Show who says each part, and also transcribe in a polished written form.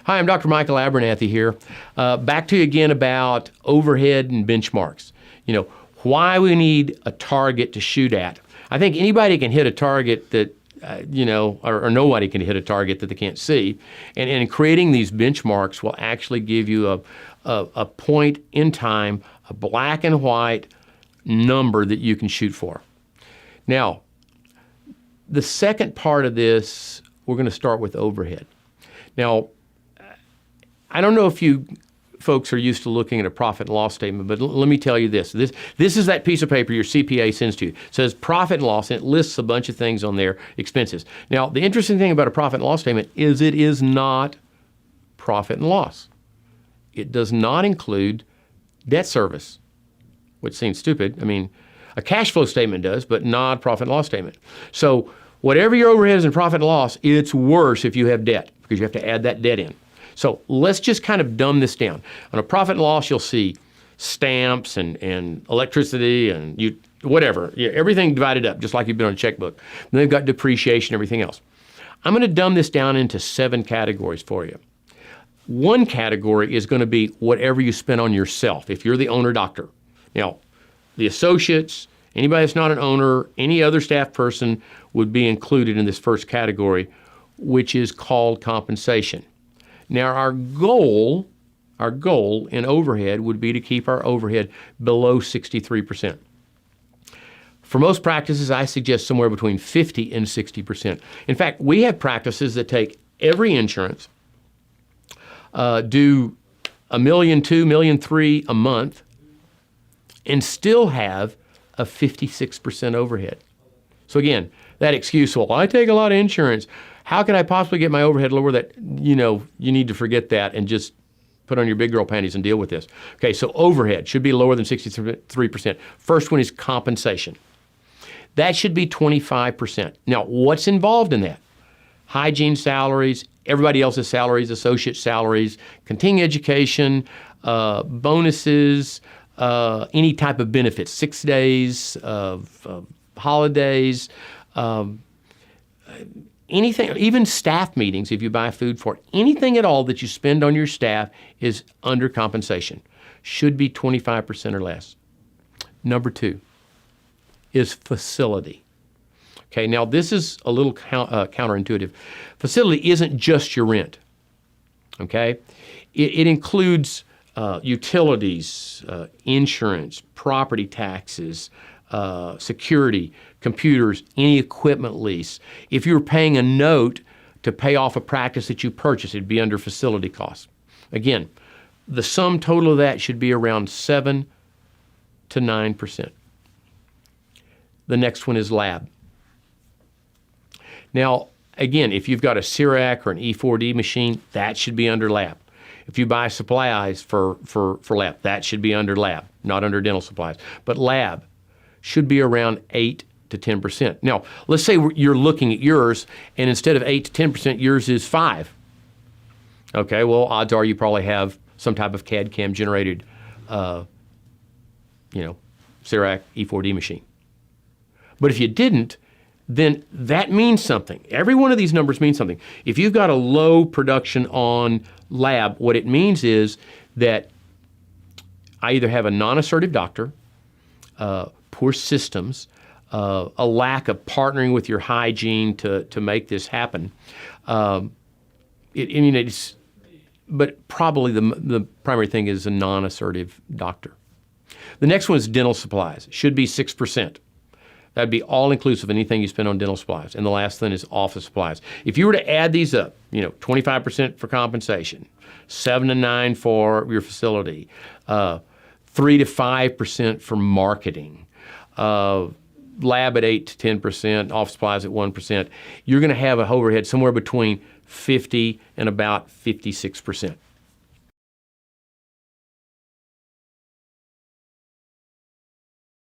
Speaker 1: Hi, I'm Dr. Michael Abernathy here. Back to you again about overhead and benchmarks. You know, why we need a target to shoot at. I think anybody can hit a target that, or nobody can hit a target that they can't see. And creating these benchmarks will actually give you a point in time, a black and white number that you can shoot for. Now, the second part of this, we're going to start with overhead. Now, I don't know if you folks are used to looking at a profit and loss statement, but let me tell you this. This is that piece of paper your CPA sends to you. It says profit and loss, and it lists a bunch of things on there, expenses. Now, the interesting thing about a profit and loss statement is it is not profit and loss. It does not include debt service, which seems stupid. I mean, a cash flow statement does, but not a profit and loss statement. So whatever your overhead is in profit and loss, it's worse if you have debt because you have to add that debt in. So let's just kind of dumb this down. On a profit and loss, you'll see stamps and electricity and whatever. Yeah, everything divided up, just like you've been on a checkbook. And they've got depreciation, everything else. I'm going to dumb this down into 7 categories for you. One category is going to be whatever you spend on yourself, if you're the owner doctor. Now, the associates, anybody that's not an owner, any other staff person would be included in this first category, which is called compensation. Now, our goal in overhead would be to keep our overhead below 63%. For most practices, I suggest somewhere between 50 and 60%. In fact, we have practices that take every insurance, do $1.2 million, $1.3 million a month, and still have a 56% overhead. So again, that excuse, well, I take a lot of insurance. How can I possibly get my overhead lower? That, you need to forget that and just put on your big girl panties and deal with this. Okay, so overhead should be lower than 63%. First one is compensation. That should be 25%. Now, what's involved in that? Hygiene salaries, everybody else's salaries, associate salaries, continuing education, bonuses, any type of benefits, 6 days of holidays, anything, even staff meetings, if you buy food for it, anything at all that you spend on your staff is under compensation. Should be 25% or less. Number 2 is facility. Okay, now this is a little counterintuitive. Facility isn't just your rent. Okay, it includes utilities, insurance, property taxes, security, computers, any equipment lease. If you're paying a note to pay off a practice that you purchased, it'd be under facility costs. Again, the sum total of that should be around 7 to 9%. The next one is lab. Now, again, if you've got a CIRAC or an E4D machine, that should be under lab. If you buy supplies for lab, that should be under lab, not under dental supplies. But lab should be around 8 to 10%. Now, let's say you're looking at yours, and instead of 8 to 10%, yours is 5. Okay, well, odds are you probably have some type of CAD/CAM generated, CIRAC E4D machine. But if you didn't, then that means something. Every one of these numbers means something. If you've got a low production on lab, what it means is that I either have a non-assertive doctor, poor systems, a lack of partnering with your hygiene to make this happen. But probably the primary thing is a non-assertive doctor. The next one is dental supplies. It should be 6%. That'd be all-inclusive, anything you spend on dental supplies. And the last thing is office supplies. If you were to add these up, 25% for compensation, 7 to 9 for your facility, 3 to 5% for marketing, lab at 8 to 10%, office supplies at 1%, you're going to have a overhead somewhere between 50 and about 56%.